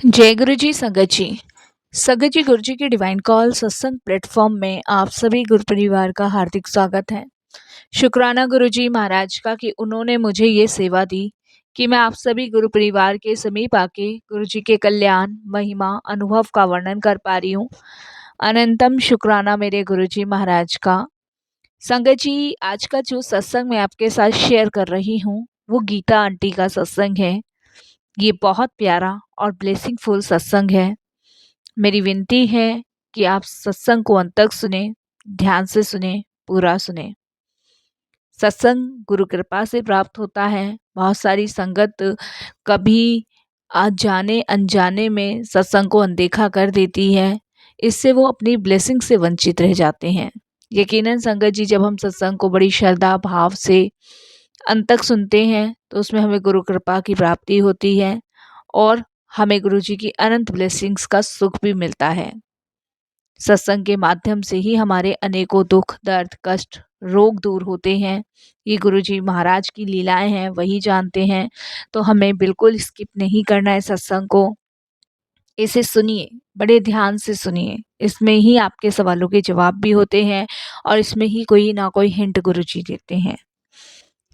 जय गुरु जी, संगत जी। संगत जी, गुरु जी की डिवाइन कॉल सत्संग प्लेटफॉर्म में आप सभी गुरु परिवार का हार्दिक स्वागत है। शुक्राना गुरु जी महाराज का कि उन्होंने मुझे ये सेवा दी कि मैं आप सभी गुरु परिवार के समीप आके गुरु जी के कल्याण, महिमा, अनुभव का वर्णन कर पा रही हूँ। अनंतम शुक्राना मेरे गुरु जी महाराज का। संगत जी, आज का जो सत्संग मैं आपके साथ शेयर कर रही हूँ वो गीता आंटी का सत्संग है। ये बहुत प्यारा और ब्लेसिंगफुल सत्संग है। मेरी विनती है कि आप सत्संग को अंत तक सुने, ध्यान से सुने, पूरा सुने। सत्संग गुरु कृपा से प्राप्त होता है। बहुत सारी संगत कभी जाने अनजाने में सत्संग को अनदेखा कर देती है। इससे वो अपनी ब्लेसिंग से वंचित रह जाते हैं। यकीनन संगत जी, जब हम सत्संग को बड़ी श्रद्धा भाव से अंत तक सुनते हैं तो उसमें हमें गुरु कृपा की प्राप्ति होती है और हमें गुरु जी की अनंत ब्लेसिंग्स का सुख भी मिलता है। सत्संग के माध्यम से ही हमारे अनेकों दुख, दर्द, कष्ट, रोग दूर होते हैं। ये गुरु जी महाराज की लीलाएं हैं, वही जानते हैं। तो हमें बिल्कुल स्किप नहीं करना है सत्संग को। इसे सुनिए, बड़े ध्यान से सुनिए। इसमें ही आपके सवालों के जवाब भी होते हैं और इसमें ही कोई ना कोई हिंट गुरु जी देते हैं।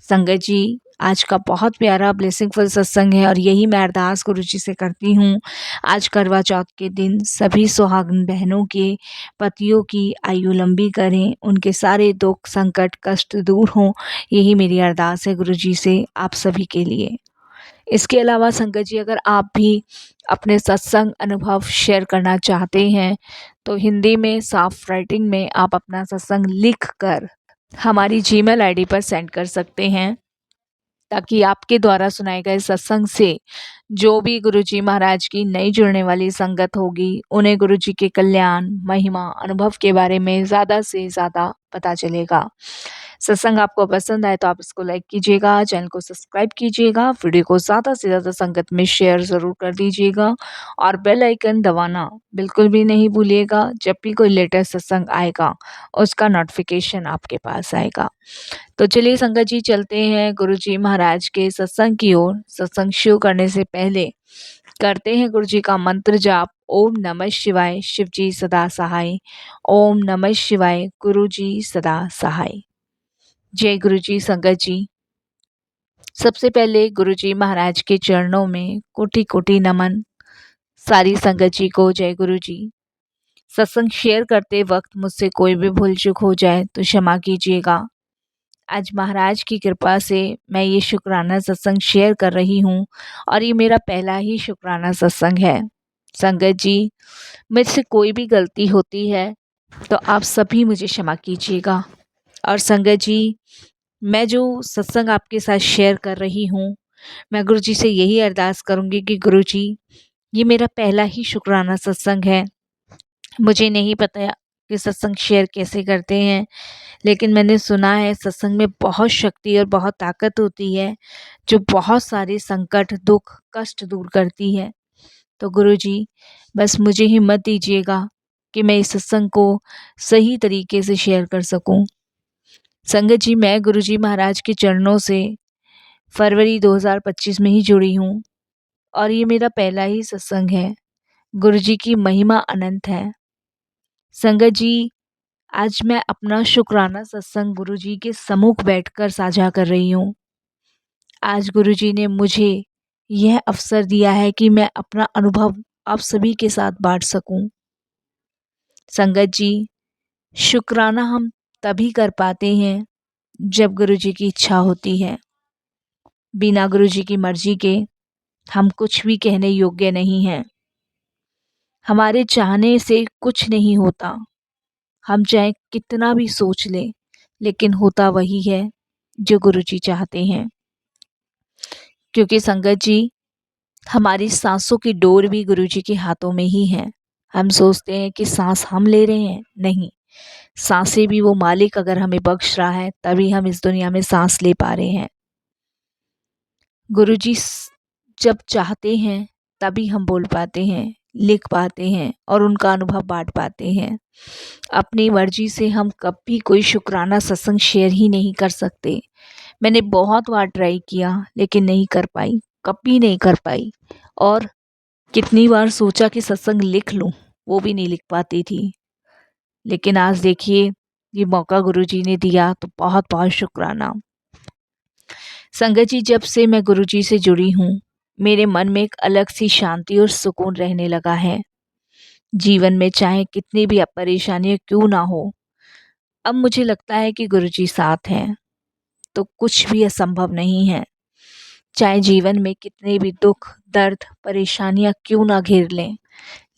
संगत जी, आज का बहुत प्यारा ब्लेसिंगफुल सत्संग है और यही मैं अरदास गुरु जी से करती हूँ। आज करवा चौथ के दिन सभी सुहागन बहनों के पतियों की आयु लंबी करें, उनके सारे दुख, संकट, कष्ट दूर हों। यही मेरी अरदास है गुरु जी से आप सभी के लिए। इसके अलावा संगत जी, अगर आप भी अपने सत्संग अनुभव शेयर करना चाहते हैं तो हिंदी में साफ राइटिंग में आप अपना सत्संग लिख कर हमारी जीमेल आईडी पर सेंड कर सकते हैं, ताकि आपके द्वारा सुनाए गए सत्संग से जो भी गुरु जी महाराज की नई जुड़ने वाली संगत होगी उन्हें गुरु जी के कल्याण, महिमा, अनुभव के बारे में ज़्यादा से ज़्यादा पता चलेगा। सत्संग आपको पसंद आए तो आप इसको लाइक कीजिएगा, चैनल को सब्सक्राइब कीजिएगा, वीडियो को ज़्यादा से ज़्यादा संगत में शेयर ज़रूर कर दीजिएगा और बेल आइकन दबाना बिल्कुल भी नहीं भूलिएगा। जब भी कोई लेटेस्ट सत्संग आएगा उसका नोटिफिकेशन आपके पास आएगा। तो चलिए संगत जी, चलते हैं गुरु जी महाराज के सत्संग की ओर। सत्संग शुरू करने से पहले करते हैं गुरु जी का मंत्र जाप। ओम नमः शिवाय, शिव जी सदा सहाय। ओम नमः शिवाय, गुरु जी सदा सहाय। जय गुरु जी। संगत जी, सबसे पहले गुरु जी महाराज के चरणों में कोटि कोटि नमन। सारी संगत जी को जय गुरु जी। सत्संग शेयर करते वक्त मुझसे कोई भी भूल चूक हो जाए तो क्षमा कीजिएगा। आज महाराज की कृपा से मैं ये शुक्राना सत्संग शेयर कर रही हूँ और ये मेरा पहला ही शुक्राना सत्संग है। संगत जी, मुझसे कोई भी गलती होती है तो आप सभी मुझे क्षमा कीजिएगा। और संगत जी, मैं जो सत्संग आपके साथ शेयर कर रही हूँ, मैं गुरु जी से यही अरदास करूँगी कि गुरु जी, ये मेरा पहला ही शुक्राना सत्संग है। मुझे नहीं पता कि सत्संग शेयर कैसे करते हैं, लेकिन मैंने सुना है सत्संग में बहुत शक्ति और बहुत ताकत होती है जो बहुत सारे संकट, दुख, कष्ट दूर करती है। तो गुरु जी, बस मुझे हिम्मत दीजिएगा कि मैं इस सत्संग को सही तरीके से शेयर कर सकूं। संगत जी, मैं गुरु जी महाराज के चरणों से फरवरी 2025 में ही जुड़ी हूँ और ये मेरा पहला ही सत्संग है। गुरु जी की महिमा अनंत है। संगत जी, आज मैं अपना शुक्राना सत्संग गुरु जी के सम्मुख बैठकर साझा कर रही हूँ। आज गुरु जी ने मुझे यह अवसर दिया है कि मैं अपना अनुभव आप सभी के साथ बांट सकूं। संगत जी, शुक्राना हम तभी कर पाते हैं जब गुरु जी की इच्छा होती है। बिना गुरु जी की मर्जी के हम कुछ भी कहने योग्य नहीं हैं। हमारे चाहने से कुछ नहीं होता। हम चाहे कितना भी सोच लें, लेकिन होता वही है जो गुरु जी चाहते हैं। क्योंकि संगत जी, हमारी सांसों की डोर भी गुरु जी के हाथों में ही है। हम सोचते हैं कि सांस हम ले रहे हैं, नहीं, सांसें भी वो मालिक अगर हमें बख्श रहा है तभी हम इस दुनिया में सांस ले पा रहे हैं। गुरु जी जब चाहते हैं तभी हम बोल पाते हैं, लिख पाते हैं और उनका अनुभव बांट पाते हैं। अपनी मर्जी से हम कभी कोई शुक्राना सत्संग शेयर ही नहीं कर सकते। मैंने बहुत बार ट्राई किया लेकिन नहीं कर पाई, कभी नहीं कर पाई। और कितनी बार सोचा कि सत्संग लिख लूं, वो भी नहीं लिख पाती थी। लेकिन आज देखिए, ये मौका गुरुजी ने दिया तो बहुत बहुत शुक्राना। संगत जी, जब से मैं गुरुजी से जुड़ी हूँ, मेरे मन में एक अलग सी शांति और सुकून रहने लगा है। जीवन में चाहे कितनी भी परेशानियां क्यों ना हो, अब मुझे लगता है कि गुरुजी साथ हैं तो कुछ भी असंभव नहीं है। चाहे जीवन में कितने भी दुख, दर्द, परेशानियां क्यों ना घेर लें,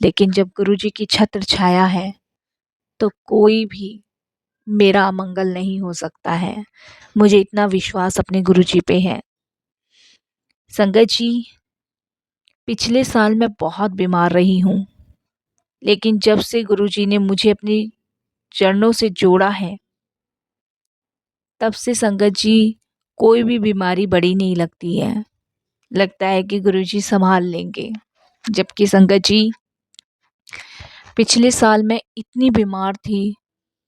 लेकिन जब गुरुजी की छत्र छाया है तो कोई भी मेरा अमंगल नहीं हो सकता है। मुझे इतना विश्वास अपने गुरुजी पे है। संगत जी, पिछले साल मैं बहुत बीमार रही हूँ, लेकिन जब से गुरुजी ने मुझे अपनी चरणों से जोड़ा है, तब से संगत जी कोई भी बीमारी बड़ी नहीं लगती है। लगता है कि गुरुजी संभाल लेंगे। जबकि संगत जी, पिछले साल मैं इतनी बीमार थी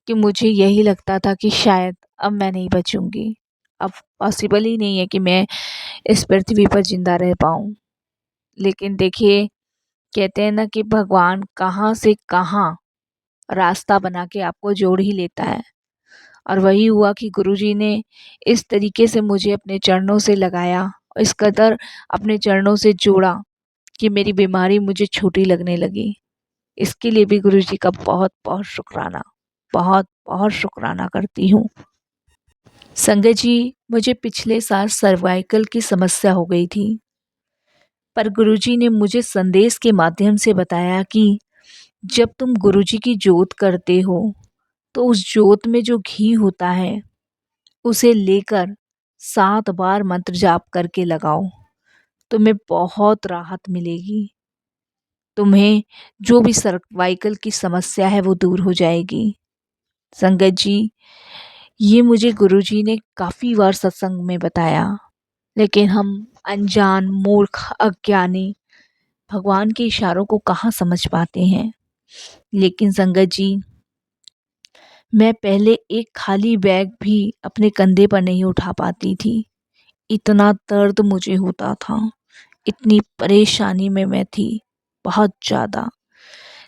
कि मुझे यही लगता था कि शायद अब मैं नहीं बचूंगी। अब पॉसिबल ही नहीं है कि मैं इस पृथ्वी पर जिंदा रह पाऊं। लेकिन देखिए, कहते हैं ना कि भगवान कहाँ से कहाँ रास्ता बना के आपको जोड़ ही लेता है। और वही हुआ कि गुरुजी ने इस तरीके से मुझे अपने चरणों से लगाया, इस कदर अपने चरणों से जोड़ा कि मेरी बीमारी मुझे छोटी लगने लगी। इसके लिए भी गुरुजी का बहुत बहुत शुक्राना, बहुत बहुत शुक्राना करती हूँ। संगत जी, मुझे पिछले साल सर्वाइकल की समस्या हो गई थी, पर गुरुजी ने मुझे संदेश के माध्यम से बताया कि जब तुम गुरुजी की जोत करते हो तो उस जोत में जो घी होता है उसे लेकर 7 बार मंत्र जाप करके लगाओ, तुम्हें बहुत राहत मिलेगी। तुम्हें जो भी सर्वाइकल की समस्या है वो दूर हो जाएगी। संगत जी, ये मुझे गुरुजी ने काफ़ी बार सत्संग में बताया, लेकिन हम अनजान, मूर्ख, अज्ञानी भगवान के इशारों को कहाँ समझ पाते हैं। लेकिन संगत जी, मैं पहले एक खाली बैग भी अपने कंधे पर नहीं उठा पाती थी। इतना दर्द मुझे होता था, इतनी परेशानी में मैं थी, बहुत ज़्यादा।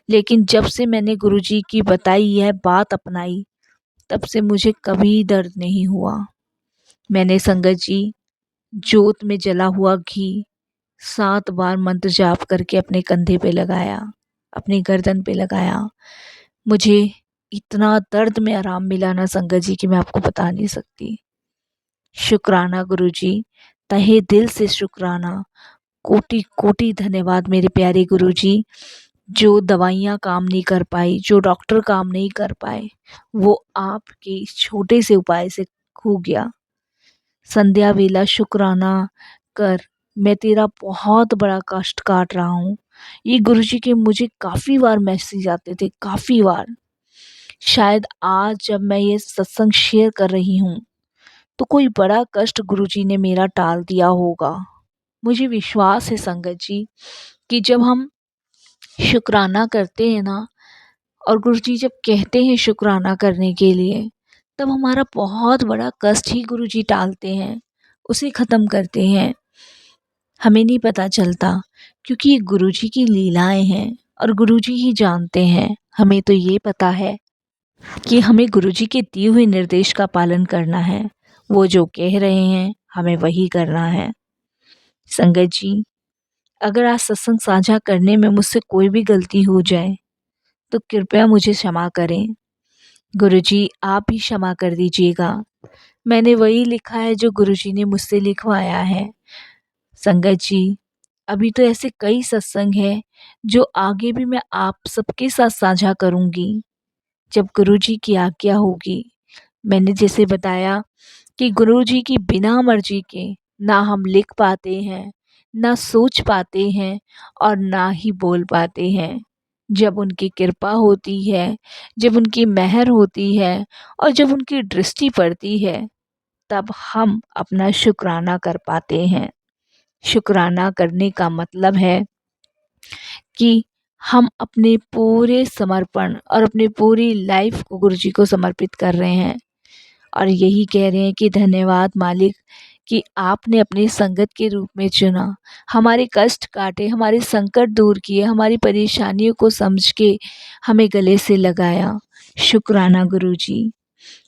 लेकिन जब से मैंने गुरुजी की बताई यह बात अपनाई, तब से मुझे कभी दर्द नहीं हुआ। मैंने संगत जी जोत में जला हुआ घी 7 बार मंत्र जाप करके अपने कंधे पे लगाया, अपनी गर्दन पे लगाया। मुझे इतना दर्द में आराम मिला ना संगत जी कि मैं आपको बता नहीं सकती। शुक्राना गुरुजी, तहे दिल से शुक्राना, कोटि कोटि धन्यवाद मेरे प्यारे गुरुजी। जो दवाइयाँ काम नहीं कर पाई, जो डॉक्टर काम नहीं कर पाए, वो आपके इस छोटे से उपाय से हो गया। संध्या वेला शुक्राना कर, मैं तेरा बहुत बड़ा कष्ट काट रहा हूँ। ये गुरुजी के मुझे काफ़ी बार मैसेज आते थे, काफ़ी बार। शायद आज जब मैं ये सत्संग शेयर कर रही हूँ तो कोई बड़ा कष्ट गुरुजी ने मेरा टाल दिया होगा। मुझे विश्वास है संगत जी कि जब हम शुक्राना करते हैं ना, और गुरुजी जब कहते हैं शुक्राना करने के लिए, तब हमारा बहुत बड़ा कष्ट ही गुरुजी टालते हैं, उसे ख़त्म करते हैं। हमें नहीं पता चलता, क्योंकि ये गुरुजी की लीलाएं हैं और गुरुजी ही जानते हैं। हमें तो ये पता है कि हमें गुरुजी के दिए हुए निर्देश का पालन करना है। वो जो कह रहे हैं हमें वही करना है। संगत जी, अगर आज सत्संग साझा करने में मुझसे कोई भी गलती हो जाए तो कृपया मुझे क्षमा करें। गुरुजी, आप ही क्षमा कर दीजिएगा। मैंने वही लिखा है जो गुरुजी ने मुझसे लिखवाया है। संगत जी, अभी तो ऐसे कई सत्संग हैं जो आगे भी मैं आप सबके साथ साझा करूंगी, जब गुरुजी की आज्ञा होगी। मैंने जैसे बताया कि गुरुजी की बिना मर्जी के ना हम लिख पाते हैं, ना सोच पाते हैं और ना ही बोल पाते हैं। जब उनकी कृपा होती है, जब उनकी मेहर होती है और जब उनकी दृष्टि पड़ती है, तब हम अपना शुक्राना कर पाते हैं। शुक्राना करने का मतलब है कि हम अपने पूरे समर्पण और अपनी पूरी लाइफ को गुरुजी को समर्पित कर रहे हैं और यही कह रहे हैं कि धन्यवाद मालिक कि आपने अपनी संगत के रूप में चुना, हमारे कष्ट काटे, हमारे संकट दूर किए, हमारी परेशानियों को समझ के हमें गले से लगाया। शुक्राना गुरुजी।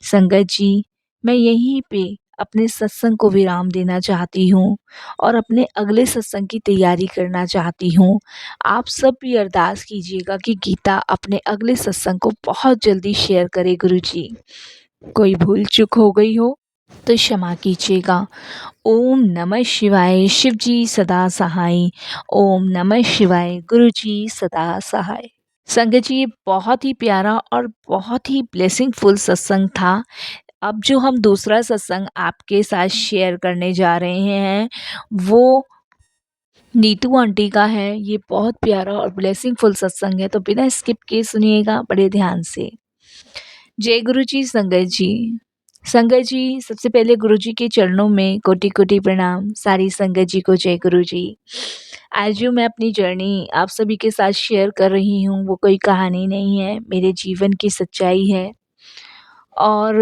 संगत जी, मैं यहीं पे अपने सत्संग को विराम देना चाहती हूँ और अपने अगले सत्संग की तैयारी करना चाहती हूँ। आप सब भी अरदास कीजिएगा कि गीता अपने अगले सत्संग को बहुत जल्दी शेयर करे गुरुजी। कोई भूल चूक हो गई हो तो क्षमा कीजिएगा। ओम नमः शिवाय। शिव जी सदा सहाय। ओम नमः शिवाय। गुरु जी सदा सहाय। संगत जी, ये बहुत ही प्यारा और बहुत ही ब्लेसिंगफुल सत्संग था। अब जो हम दूसरा सत्संग आपके साथ शेयर करने जा रहे हैं वो नीतू आंटी का है। ये बहुत प्यारा और ब्लेसिंगफुल सत्संग है, तो बिना स्किप किए सुनिएगा बड़े ध्यान से। जय गुरु जी। संगत जी, संगत जी, सबसे पहले गुरु जी के चरणों में कोटि कोटि प्रणाम। सारी संगत जी को जय गुरु जी। आज जो मैं अपनी जर्नी आप सभी के साथ शेयर कर रही हूँ वो कोई कहानी नहीं है, मेरे जीवन की सच्चाई है। और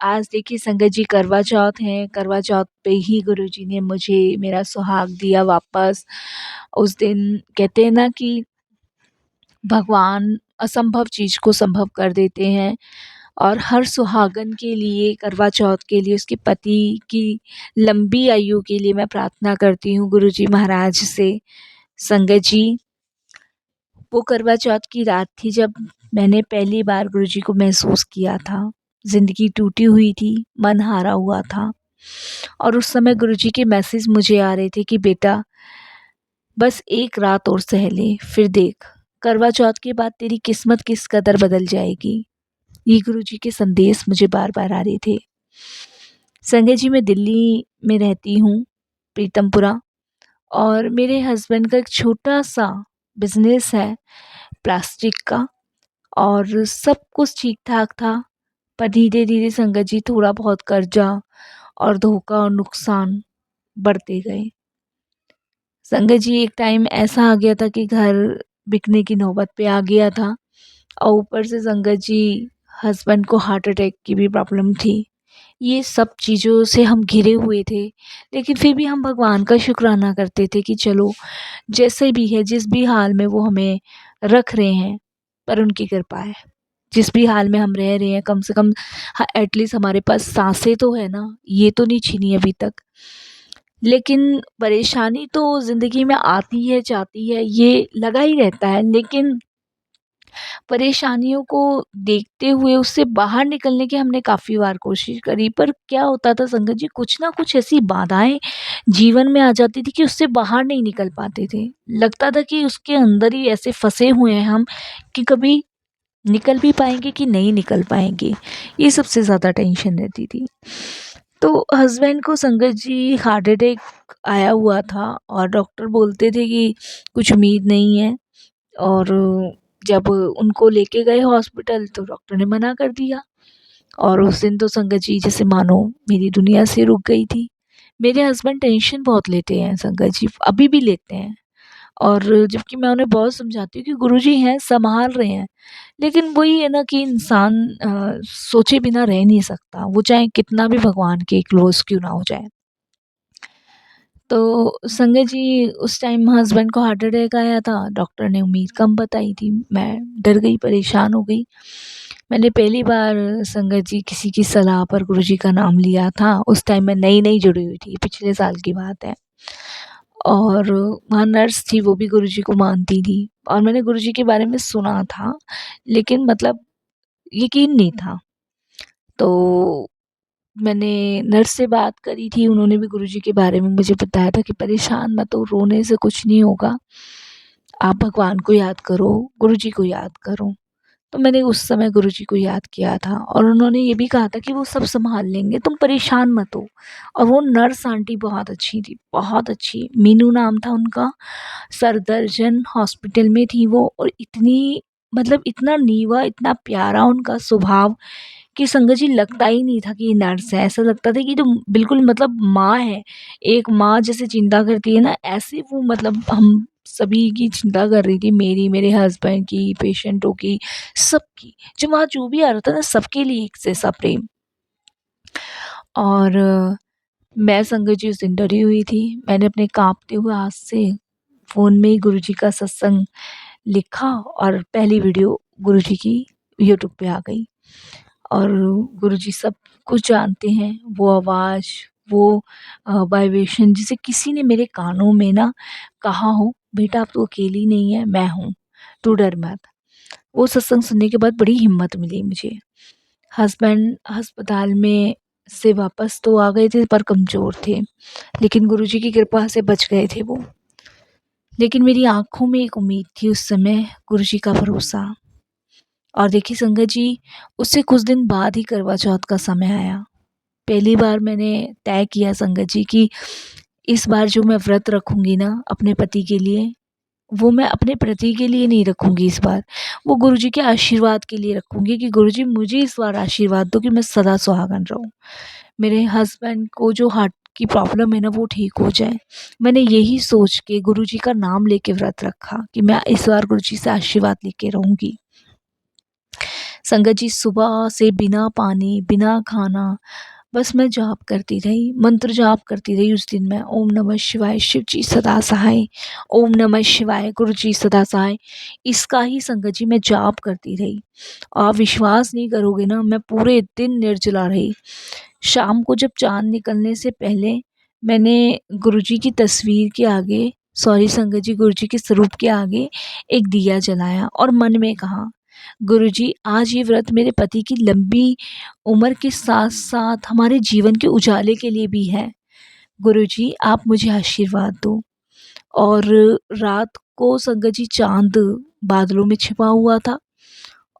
आज देखिए संगत जी, करवा चौथ है। करवा चौथ पे ही गुरु जी ने मुझे मेरा सुहाग दिया वापस। उस दिन कहते हैं ना कि भगवान असंभव चीज़ को संभव कर देते हैं। और हर सुहागन के लिए, करवा चौथ के लिए, उसके पति की लंबी आयु के लिए मैं प्रार्थना करती हूँ गुरु जी महाराज से। संगत जी, वो करवा चौथ की रात थी जब मैंने पहली बार गुरु जी को महसूस किया था। ज़िंदगी टूटी हुई थी, मन हारा हुआ था और उस समय गुरु जी के मैसेज मुझे आ रहे थे कि बेटा बस एक रात और सह ले, फिर देख करवा चौथ के बाद तेरी किस्मत किस कदर बदल जाएगी। ये गुरु जी के संदेश मुझे बार बार आ रहे थे। संजय जी, मैं दिल्ली में रहती हूँ, प्रीतमपुरा। और मेरे हस्बैंड का एक छोटा सा बिजनेस है प्लास्टिक का, और सब कुछ ठीक ठाक था। पर धीरे धीरे संगत जी थोड़ा बहुत कर्जा और धोखा और नुकसान बढ़ते गए। संगत जी, एक टाइम ऐसा आ गया था कि घर बिकने की नौबत पे आ गया था। और ऊपर से संगत जी हस्बैंड को हार्ट अटैक की भी प्रॉब्लम थी। ये सब चीज़ों से हम घिरे हुए थे, लेकिन फिर भी हम भगवान का शुक्राना करते थे कि चलो जैसे भी है, जिस भी हाल में वो हमें रख रहे हैं, पर उनकी कृपा है। जिस भी हाल में हम रह रहे हैं, कम से कम एटलीस्ट हमारे पास सांसें तो है ना, ये तो नहीं छीनी अभी तक। लेकिन परेशानी तो ज़िंदगी में आती है जाती है, ये लगा ही रहता है। लेकिन परेशानियों को देखते हुए उससे बाहर निकलने की हमने काफ़ी बार कोशिश करी, पर क्या होता था संगत जी, कुछ ना कुछ ऐसी बाधाएं जीवन में आ जाती थी कि उससे बाहर नहीं निकल पाते थे। लगता था कि उसके अंदर ही ऐसे फंसे हुए हैं हम कि कभी निकल भी पाएंगे कि नहीं निकल पाएंगे। ये सबसे ज़्यादा टेंशन रहती थी। तो हस्बैंड को संगत जी हार्ट अटैक आया हुआ था और डॉक्टर बोलते थे कि कुछ उम्मीद नहीं है। और जब उनको लेके गए हॉस्पिटल तो डॉक्टर ने मना कर दिया। और उस दिन तो संगत जी जैसे मानो मेरी दुनिया से रुक गई थी। मेरे हस्बैंड टेंशन बहुत लेते हैं संगत जी, अभी भी लेते हैं। और जबकि मैं उन्हें बहुत समझाती हूँ कि गुरुजी हैं, संभाल रहे हैं, लेकिन वही है ना कि इंसान सोचे बिना रह नहीं सकता, वो चाहे कितना भी भगवान के क्लोज क्यों ना हो जाए। तो संगत जी उस टाइम हस्बैंड को हार्ट अटैक आया था, डॉक्टर ने उम्मीद कम बताई थी। मैं डर गई, परेशान हो गई। मैंने पहली बार संगत जी किसी की सलाह पर गुरुजी का नाम लिया था। उस टाइम मैं नई नई जुड़ी हुई थी, पिछले साल की बात है। और वहाँ नर्स थी, वो भी गुरुजी को मानती थी और मैंने गुरुजी के बारे में सुना था, लेकिन मतलब यकीन नहीं था। तो मैंने नर्स से बात करी थी, उन्होंने भी गुरुजी के बारे में मुझे बताया था कि परेशान मत हो, रोने से कुछ नहीं होगा, आप भगवान को याद करो, गुरुजी को याद करो। तो मैंने उस समय गुरुजी को याद किया था और उन्होंने ये भी कहा था कि वो सब संभाल लेंगे, तुम परेशान मत हो। और वो नर्स आंटी बहुत अच्छी थी, बहुत अच्छी, मीनू नाम था उनका। सफदरजंग हॉस्पिटल में थी वो, और इतनी मतलब इतना नीवा, इतना प्यारा उनका स्वभाव कि संगत जी लगता ही नहीं था कि ये नर्स है। ऐसा लगता था कि तो बिल्कुल मतलब माँ है। एक माँ जैसे चिंता करती है ना, ऐसे वो मतलब हम सभी की चिंता कर रही थी, मेरी, मेरे हस्बैंड की, पेशेंटों की, सबकी। जो वहाँ जो भी आ रहा था ना, सबके लिए एक जैसा प्रेम। और मैं संगत जी उस दिन डरी हुई थी। मैंने अपने काँपते हुए हाथ से फ़ोन में ही गुरुजी का सत्संग लिखा और पहली वीडियो गुरुजी की यूट्यूब पे आ गई। और गुरुजी सब कुछ जानते हैं, वो आवाज़, वो वाइब्रेशन जिसे किसी ने मेरे कानों में ना कहा हो, "बेटा अब तू अकेली नहीं है, मैं हूँ, तू डर मत।" वो सत्संग सुनने के बाद बड़ी हिम्मत मिली मुझे। हस्बैंड अस्पताल में से वापस तो आ गए थे पर कमज़ोर थे, लेकिन गुरुजी की कृपा से बच गए थे वो। लेकिन मेरी आँखों में एक उम्मीद थी उस समय, गुरुजी का भरोसा। और देखिए संगत जी, उससे कुछ दिन बाद ही करवा चौथ का समय आया। पहली बार मैंने तय किया संगत जी कि इस बार जो मैं व्रत रखूँगी ना अपने पति के लिए, वो मैं अपने पति के लिए नहीं रखूँगी इस बार, वो गुरुजी के आशीर्वाद के लिए रखूँगी कि गुरुजी मुझे इस बार आशीर्वाद दो कि मैं सदा सुहागन रहूँ। मेरे हस्बैंड को जो हार्ट की प्रॉब्लम है ना वो ठीक हो जाए। मैंने यही सोच के गुरुजी का नाम लेके व्रत रखा कि मैं इस बार गुरुजी से आशीर्वाद लेके रहूँगी। संगत जी सुबह से बिना पानी, बिना खाना बस मैं जाप करती रही, मंत्र जाप करती रही उस दिन मैं। ओम नमः शिवाय, शिव जी सदा सहाय, ओम नमः शिवाय, गुरु जी सदा सहाय। इसका ही संगत जी मैं जाप करती रही। आप विश्वास नहीं करोगे ना, मैं पूरे दिन निर्जला रही। शाम को जब चाँद निकलने से पहले मैंने गुरुजी की तस्वीर के आगे, सॉरी संगत जी, गुरुजी के स्वरूप के आगे एक दिया जलाया और मन में कहा, गुरुजी आज ये व्रत मेरे पति की लंबी उम्र के साथ-साथ हमारे जीवन के उजाले के लिए भी है। गुरुजी आप मुझे आशीर्वाद दो। और रात को संगत जी चाँद बादलों में छिपा हुआ था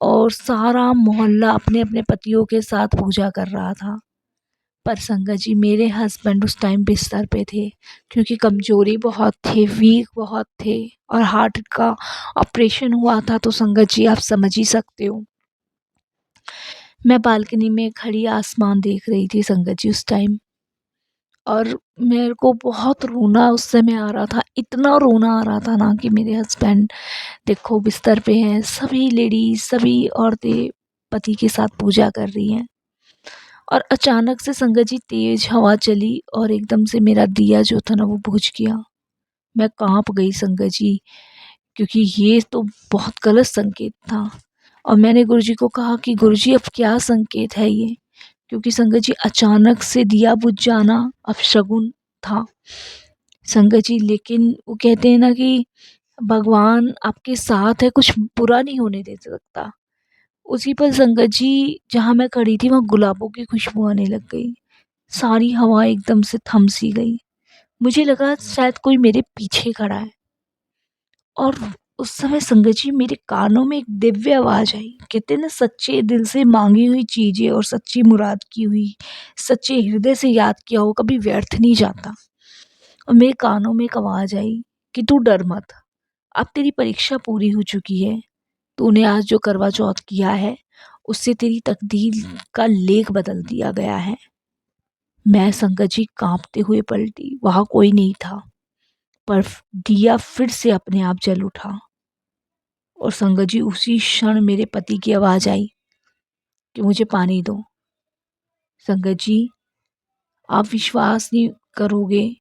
और सारा मोहल्ला अपने-अपने पतियों के साथ पूजा कर रहा था। पर संगत जी मेरे हस्बैंड उस टाइम बिस्तर पे थे, क्योंकि कमज़ोरी बहुत थी, वीक बहुत थे और हार्ट का ऑपरेशन हुआ था, तो संगत जी आप समझ ही सकते हो। मैं बालकनी में खड़ी आसमान देख रही थी संगत जी उस टाइम, और मेरे को बहुत रोना उस समय आ रहा था, इतना रोना आ रहा था ना कि मेरे हस्बैंड देखो बिस्तर पे हैं, सभी लेडीज़, सभी औरतें पति के साथ पूजा कर रही हैं। और अचानक से संगत जी तेज़ हवा चली और एकदम से मेरा दिया जो था ना वो बुझ गया। मैं काँप गई संगत जी, क्योंकि ये तो बहुत गलत संकेत था। और मैंने गुरुजी को कहा कि गुरुजी अब क्या संकेत है ये? क्योंकि संगत जी अचानक से दिया बुझ जाना अपशगुन था। संगत जी लेकिन वो कहते हैं ना कि भगवान आपके साथ है, कुछ बुरा नहीं होने दे सकता। उसी पल संगत जी जहाँ मैं खड़ी थी वहाँ गुलाबों की खुशबू आने लग गई। सारी हवा एकदम से थम सी गई। मुझे लगा शायद कोई मेरे पीछे खड़ा है। और उस समय संगत जी मेरे कानों में एक दिव्य आवाज़ आई। कहते हैं ना सच्चे दिल से माँगी हुई चीज़ें और सच्ची मुराद की हुई, सच्चे हृदय से याद किया हुआ कभी व्यर्थ नहीं जाता। और मेरे कानों में एक आवाज़ आई कि तू डर मत, अब तेरी परीक्षा पूरी हो चुकी है। तूने आज जो करवा चौथ किया है, उससे तेरी तकदीर का लेख बदल दिया गया है। मैं संगत जी काँपते हुए पलटी, वहाँ कोई नहीं था, पर दिया फिर से अपने आप जल उठा। और संगत जी उसी क्षण मेरे पति की आवाज़ आई कि मुझे पानी दो। संगत जी आप विश्वास नहीं करोगे,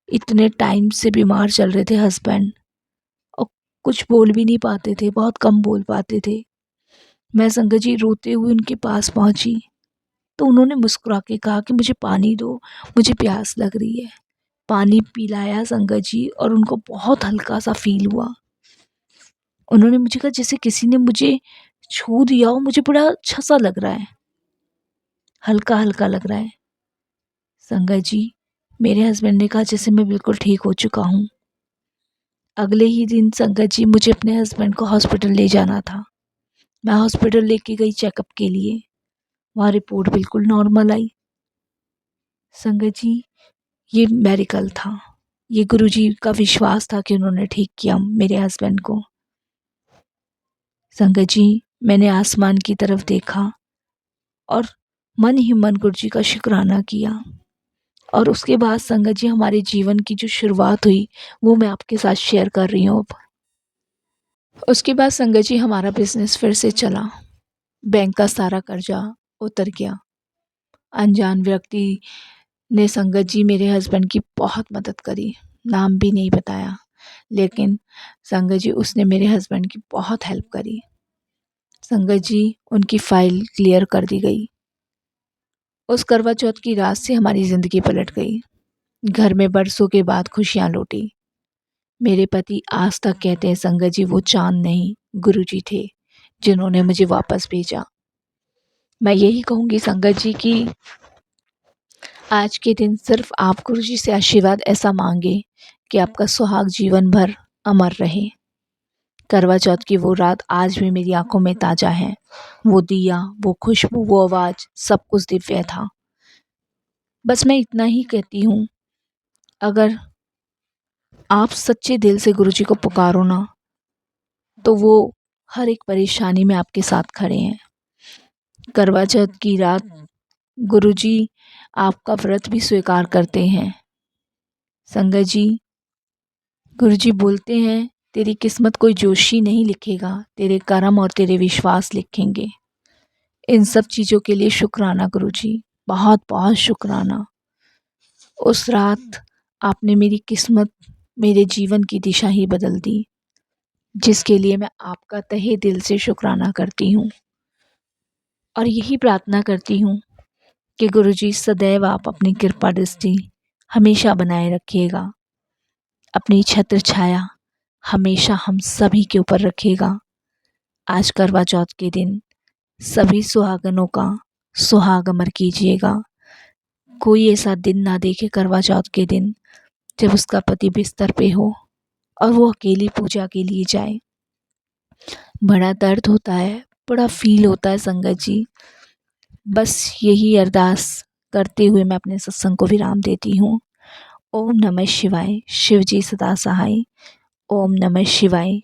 इतने टाइम से बीमार चल रहे थे हस्बैंड और कुछ बोल भी नहीं पाते थे, बहुत कम बोल पाते थे। मैं संगत जी रोते हुए उनके पास पहुंची, तो उन्होंने मुस्कुरा के कहा कि मुझे पानी दो, मुझे प्यास लग रही है। पानी पिलाया संगत जी और उनको बहुत हल्का सा फील हुआ। उन्होंने मुझे कहा जैसे किसी ने मुझे छू दिया हो, मुझे बड़ा अच्छा सा लग रहा है, हल्का हल्का लग रहा है। संगत जी मेरे हस्बैंड ने कहा जैसे मैं बिल्कुल ठीक हो चुका हूँ। अगले ही दिन संगत जी मुझे अपने हस्बैंड को हॉस्पिटल ले जाना था। मैं हॉस्पिटल लेके गई चेकअप के लिए, वहाँ रिपोर्ट बिल्कुल नॉर्मल आई। संगत जी ये मेडिकल था, ये गुरुजी का विश्वास था कि उन्होंने ठीक किया मेरे हस्बैंड को। संगत जी मैंने आसमान की तरफ देखा और मन ही मन गुरुजी का शुक्राना किया। और उसके बाद संगत जी हमारे जीवन की जो शुरुआत हुई वो मैं आपके साथ शेयर कर रही हूँ अब। उसके बाद संगत जी हमारा बिजनेस फिर से चला, बैंक का सारा कर्जा उतर गया। अनजान व्यक्ति ने संगत जी मेरे हस्बैंड की बहुत मदद करी। नाम भी नहीं बताया, लेकिन संगत जी उसने मेरे हस्बैंड की बहुत हेल्प करी। संगत जी उनकी फ़ाइल क्लियर कर दी गई। उस करवा चौथ की रात से हमारी ज़िंदगी पलट गई। घर में बरसों के बाद खुशियाँ लौटी। मेरे पति आज तक कहते हैं, संगत जी वो चाँद नहीं गुरुजी थे जिन्होंने मुझे वापस भेजा। मैं यही कहूँगी संगत जी कि आज के दिन सिर्फ आप गुरुजी से आशीर्वाद ऐसा मांगे कि आपका सुहाग जीवन भर अमर रहे। करवा चौथ की वो रात आज भी मेरी आंखों में ताज़ा है। वो दिया, वो खुशबू, वो आवाज़, सब कुछ दिव्य था। बस मैं इतना ही कहती हूँ, अगर आप सच्चे दिल से गुरुजी को पुकारो ना, तो वो हर एक परेशानी में आपके साथ खड़े हैं। करवा चौथ की रात गुरुजी आपका व्रत भी स्वीकार करते हैं। संगत जी, गुरुजी बोलते हैं, तेरी किस्मत कोई जोशी नहीं लिखेगा, तेरे कर्म और तेरे विश्वास लिखेंगे। इन सब चीज़ों के लिए शुक्राना गुरुजी, बहुत बहुत शुक्राना। उस रात आपने मेरी किस्मत, मेरे जीवन की दिशा ही बदल दी, जिसके लिए मैं आपका तहे दिल से शुक्राना करती हूँ। और यही प्रार्थना करती हूँ कि गुरुजी सदैव आप अपनी कृपा दृष्टि हमेशा बनाए रखिएगा। अपनी छत्र छाया हमेशा हम सभी के ऊपर रखिएगा। आज करवा चौथ के दिन सभी सुहागनों का सुहाग अमर कीजिएगा। कोई ऐसा दिन ना देखे करवा चौथ के दिन जब उसका पति बिस्तर पे हो और वो अकेली पूजा के लिए जाए। बड़ा दर्द होता है, बड़ा फील होता है संगत जी। बस यही अरदास करते हुए मैं अपने सत्संग को विराम देती हूँ। ओम नमः शिवाय, शिव जी सदा सहाय। ओम नमः शिवाय,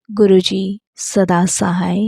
गुरु जी सदा सहाय।